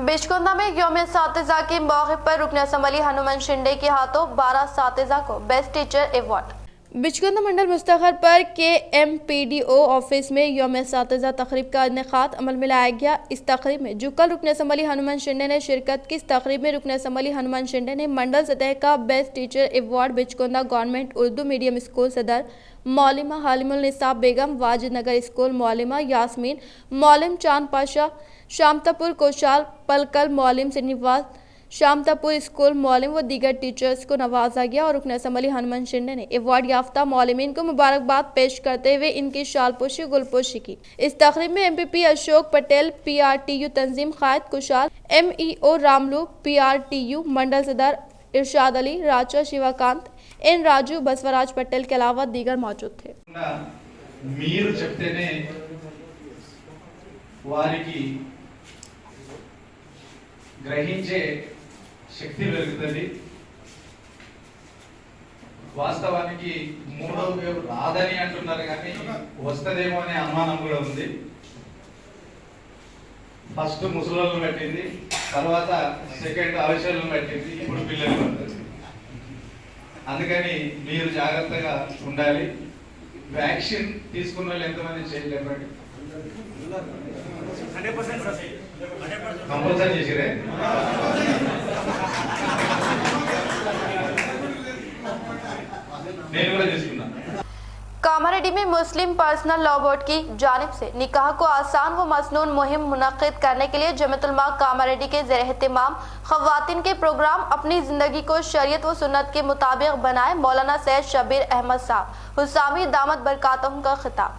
बिचकुंदा में यौम सातिज़ा के मौके पर रुकन असम्बली हनुमान शिंदे के हाथों 12 सातिज़ा को बेस्ट टीचर अवार्ड। बिचकुंदा मंडल मुस्तखर पर KMPDO ऑफिस में यौम सातिज़ा तकरीब का इनेकाद अमल में लाया गया। इस तकरीब में जो कल रुकन असम्बली हनुमान शिंदे ने शिरकत की। इस तकरीब में रुकन असम्बली हनुमान शिंदे ने मंडल सतह का best teacher award Bichkunda government Urdu medium school सदर मौलिमा हालिमुल निसाब बेगम, वाजिद नगर स्कूल मौलिमा यास्मीन, मौलिम चांद पाशा शामतापुर कोशाल, पलकल मौलिम श्रीनिवास शामतापुर स्कूल मौलिम व दीगर टीचर्स को नवाजा गया। और रुकन असम्बली हनुमान शिंदे ने अवार्ड याफ्ता मौलिमीन को मुबारकबाद पेश करते हुए इनकी शालपोशी गुलपोशी की। इस तकरीब में MPP अशोक पटेल, PRTU तंजीम कायद कुशाल, MEO रामलू, PRTU मंडल सदर इरशाद अली, राजा शिवाकांत, N राजू, बसवराज पटेल के अलावा दीगर मौजूद थे। మీరు చెప్తేనే వారికి గ్రహించే శక్తి పెరుగుతుంది. వాస్తవానికి 3వ వేవ్ రాదని అంటున్నారు, కానీ వస్తదేమో అనే అనుమానం కూడా ఉంది. ఫస్ట్ ముసలోళ్ళను పెట్టింది, తర్వాత సెకండ్ అవసరాలను పెట్టింది, ఇప్పుడు పిల్లలు పడుతుంది. అందుకని మీరు జాగ్రత్తగా ఉండాలి. వ్యాక్సిన్ తీసుకున్న వాళ్ళు ఎంతమంది చేయలేమండి? 100% కంపల్సరీ చేసిరే. నేను కూడా తీసుకున్నా. कामारेड्डी में मुस्लिम पर्सनल लॉ बोर्ड की जानिब से निकाह को आसान व मसनून मुहिम मुनक्किद करने के लिए जमीयत उलमा कामारेड्डी के ज़ेर एहतिमाम ख़वातीन के प्रोग्राम अपनी ज़िंदगी को शरीयत व सुन्नत के मुताबिक बनाए। मौलाना सैयद शबीर अहमद साहब हुसामी दामत बरकातहुम का खिताब।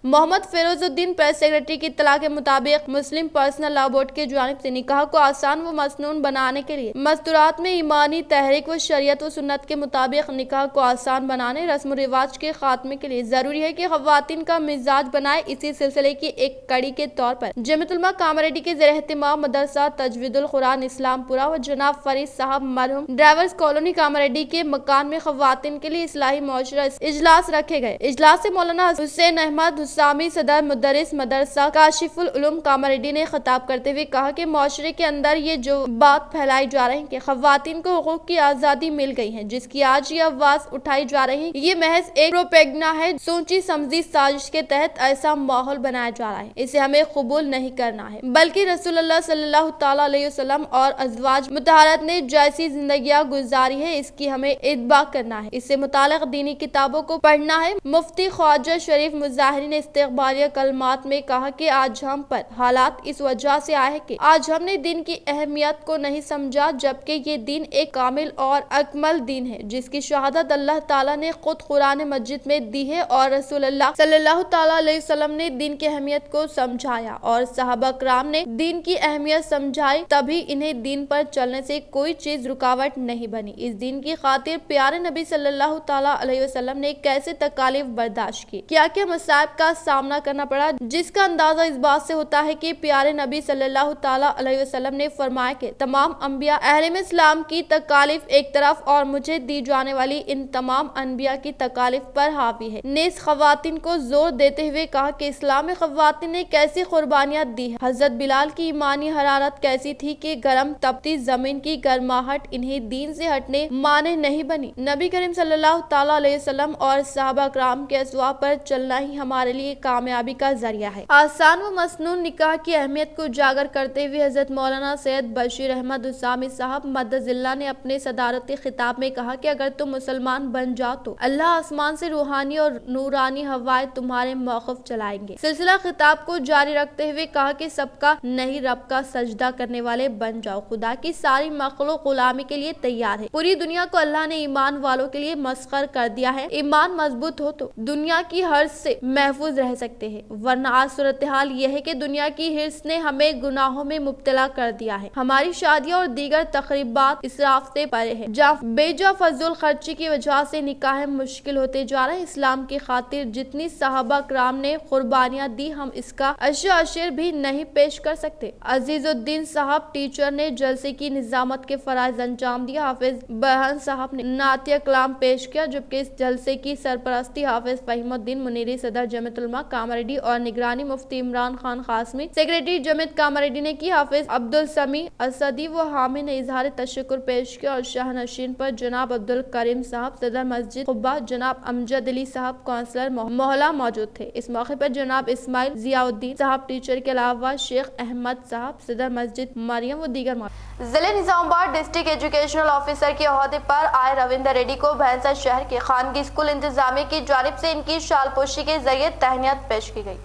मोहम्मद फिरोजुद्दीन प्रेस सेक्रेटरी की इत्तला के मुताबिक मुस्लिम पर्सनल लॉ बोर्ड की जानिब से निकाह को आसान व मसनून बनाने के लिए मस्तूरात में ईमानी तहरीक व शरीयत व सुन्नत के मुताबिक निकाह को आसान बनाने, रस्म रिवाज के खात्मे के लिए जरूरी है कि खवातीन का मिजाज बनाए। इसी सिलसिले की एक कड़ी के तौर पर जमीयत उलमा कामारेड्डी के ज़ेर एहतिमाम मदरसा तजवीदुल कुरान इस्लामपुरा व जनाब फरीद साहब मरहूम ड्राइवर्स कॉलोनी कामारेड्डी के मकान में खवातीन के लिए इस्लाही मौशरा इजलास रखे गए। इजलास से मौलाना हुसैन अहमद उसामी सदर मुदरिस मदरसा काशिफुल उलूम कामारेड्डी ने खिताब करते हुए कहा कि माशरे के अंदर ये जो बात फैलाई जा रही है कि खवातीन को हुकूक की आज़ादी मिल गई है, जिसकी आज ये आवाज उठाई जा रही है, ये महज एक प्रोपेगंडा है। सोची समझी साजिश के तहत ऐसा माहौल बनाया जा रहा है, इसे हमें कबूल नहीं करना है, बल्कि रसूलुल्लाह सल्लल्लाहु तआला अलैहि वसल्लम और अज़वाज मुतहरत ने जैसी जिंदगियां गुजारी है इसकी हमें इत्बा करना है, इससे मुतालिक दीनी किताबों को पढ़ना है। मुफ्ती ख्वाजा शरीफ मुज़ाहिरी ने इस्तिक़बालिया कलमात में कहा कि आज हम पर हालात इस वजह से आए हैं कि आज हमने दिन की अहमियत को नहीं समझा, जबकि ये दिन एक कामिल और अकमल दिन है जिसकी शहादत अल्लाह ताला ने खुद कुरान मजिद में दी है और रसूलुल्लाह सल्लल्लाहु तआला अलैहि वसल्लम ने दिन की अहमियत को समझाया और सहाबा कराम ने दिन की अहमियत समझाई, तभी इन्हें दिन पर चलने से कोई चीज रुकावट नहीं बनी। इस दिन की खातिर प्यारे नबी सल्लल्लाहु तआला अलैहि वसल्लम ने कैसे तकालीफ बर्दाश्त की, क्या क्या मसाइब का सामना करना पड़ा, जिसका अंदाजा इस बात से होता है कि प्यारे नबी सल्लल्लाहु तआला अलैहि वसल्लम ने फरमाया कि तमाम अंबिया अहले इस्लाम की तकालीफ एक तरफ और मुझे दी जाने वाली इन तमाम अनबिया की तकालीफ पर हावी है। नेस खवातीन को जोर देते हुए कहा कि इस्लाम में खवातीन ने कैसी कुर्बानियां दी है। हजरत बिलाल की ईमानी हरारत कैसी थी कि गर्म तपती जमीन की गर्माहट इन्हें दीन से हटने माने नहीं बनी। नबी करीम सल्लल्लाहु तआला अलैहि वसल्लम और सहाबा कराम के असवा पर चलना ही हमारे लिए कामयाबी का जरिया है। आसान व मसनून निकाह की अहमियत को उजागर करते हुए हजरत मौलाना सैयद बशीर अहमद उसामी साहब मदजिल्ला ने अपने सदारती खिताब में कहा कि अगर तुम मुसलमान बन जाओ तो अल्लाह आसमान से रूहानी और नूरानी हवाएं तुम्हारे मौक़िफ़ चलाएंगे। सिलसिला खिताब को जारी रखते हुए कहा कि सबका नहीं रब का सजदा करने वाले बन जाओ, खुदा की सारी मखलूक गुलामी के लिए तैयार है। पूरी दुनिया को अल्लाह ने ईमान वालों के लिए मस्खर कर दिया है। ईमान मजबूत हो तो दुनिया की हर्ष से महफूज रह सकते हैं, वरना आज सूरत हाल यह है कि दुनिया की हिर्स ने हमें गुनाहों में मुब्तला कर दिया है। हमारी शादियां और दीगर तकरीबात इसराफ से परे है, जहाँ बेजा फजूल खर्ची की वजह से निकाह मुश्किल होते जा रहे हैं। इस्लाम की खातिर जितनी सहाबा कराम ने कुर्बानियां दी, हम इसका अशर भी नहीं पेश कर सकते। अजीजुद्दीन साहब टीचर ने जलसे की निजामत के फराइज अंजाम दिया। हाफिज बहन साहब ने नातिया कलाम पेश किया, जबकि इस जलसे की सरपरस्ती हाफिज फहीमुद्दीन मुनीरी सदर जमीयत उलमा कामारेड्डी और निगरानी मुफ्ती इमरान खान कासमी सेक्रेटरी जमीयत कामारेड्डी ने की। हाफिज अब्दुल समी असदी व हामी ने इजहार तशक्कुर पेश किया और शाह नशीन पर जनाब अब्दुल करीम साहब सदर मस्जिद कुब्बा, जनाब अमजद अली साहब काउंसलर मोहल्ला मौजूद थे। इस मौके पर जनाब इस्माइल जियाउद्दीन साहब टीचर के अलावा शेख अहमद साहब सदर मस्जिद मरियम व दीगर मौजूद। जिले निजामाबाद डिस्ट्रिक्ट एजुकेशनल ऑफिसर के ओहदे पर आए रविंदर रेड्डी को भैंसा शहर के खानगी स्कूल इंतजामिया की जानिब से इनकी शालपोशी के जरिए तहनीत पेश की गई।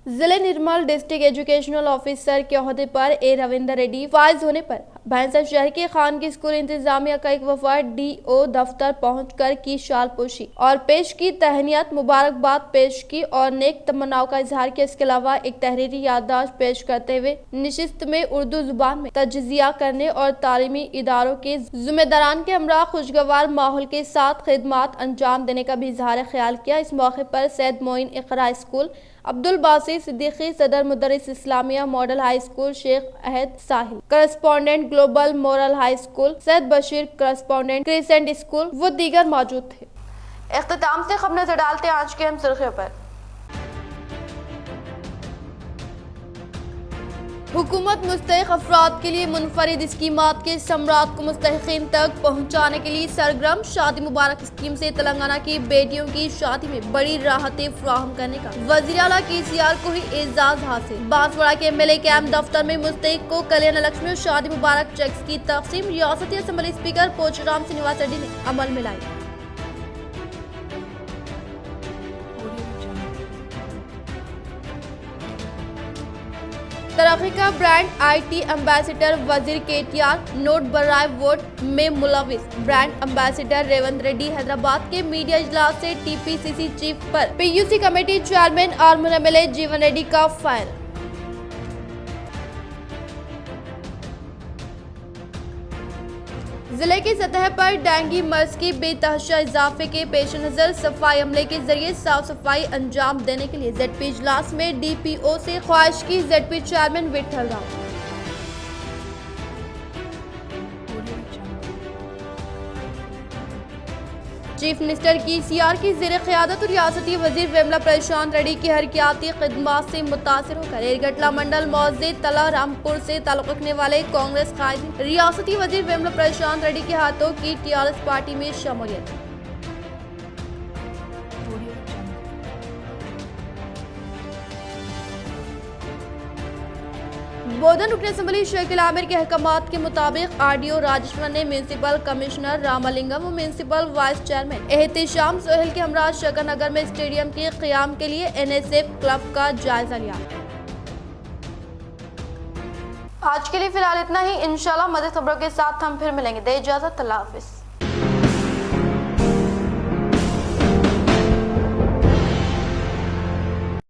जिले निर्मल डिस्ट्रिक्ट एजुकेशनल ऑफिसर के ओहदे पर ए रविंदर रेड्डी फाइज होने पर भैंसा शहर के खानगी स्कूल इंतजामिया का एक वफद DO दफ्तर पहुंचकर की शालपोशी और पेश की तहनीत, मुबारकबाद पेश की और नेक तमन्नाओं का इजहार किया। इसके अलावा एक तहरीरी याददाश्त पेश करते हुए निशिस्त में उर्दू जुबान में तज्जिया करने और तालीमी इदारों के जिम्मेदारान के हमरा खुशगवार माहौल के साथ खिदमात अंजाम देने का भी इजहार ख्याल किया। इस मौके पर सैयद मोइन इकरा स्कूल, अब्दुल बासी सिद्दीकी सदर मुदरिस Islamia model high school Sheikh Ahad Sahil, correspondent global moral high school Syed Basheer, correspondent crescent school व दीगर मौजूद थे। इख्तिताम से खबर नजर डालते हैं आज की अहम सुर्खियों पर। हुकूमत मुस्तहिक अफराद के लिए मुनफरिद स्कीमात के समरात को मुस्तहिकीन तक पहुँचाने के लिए सरगर्म। शादी मुबारक स्कीम से तेलंगाना की बेटियों की शादी में बड़ी राहतें फराहम करने का वज़ीर आला KCR को ही एजाज हासिल। बांसवाड़ा के MLA कैंप दफ्तर में मुस्तहिक को कल्याण लक्ष्मी और शादी मुबारक चेक्स की तकसीम। रियासती असम्बली स्पीकर पोचराम श्रीनिवास रेड्डी ने अमल में लाई। तरक्की का ब्रांड IT एम्बेसडर वजीर KTR नोट बराए वोट में मुलविस। ब्रांड एम्बेसडर रेवंत रेड्डी हैदराबाद के मीडिया इजलास से TPCC चीफ पर PUC कमेटी चेयरमैन और MLA जीवन रेड्डी का फायर। जिले की सतह पर डेंगू मर्ज की बेतहाशा इजाफे के पेश नजर सफाई अमले के जरिए साफ सफाई अंजाम देने के लिए ZP इजलास में DPO से ख्वाहिश की ZP chairman Vithal Rao. Chief minister की CR की ज़ेर क़यादत रियासती वज़ीर वेमला प्रशांत रेड्डी की हरकियाती खिदमात से मुतासिर होकर एरगटला मंडल मौजे तला रामपुर से ताल्लुक़ रखने वाले कांग्रेस कायदीन रियासती वज़ीर वेमला प्रशांत रेड्डी के हाथों की TRS पार्टी में शमूलियत। बोधन रुकन असम्बली शेखिल आमिर के अहकामात के मुताबिक RDO राजेश्वर ने म्यूनसिपल कमिश्नर रामालिंगम और municipal vice chairman Ehtisham Sohail के हमरा शगर नगर में स्टेडियम के क़याम के लिए NSF क्लब का जायजा लिया। आज के लिए फिलहाल इतना ही। इंशाल्लाह मज़ीद खबरों के साथ हम फिर मिलेंगे। दे इजाज़त, अल्लाह हाफ़िज़।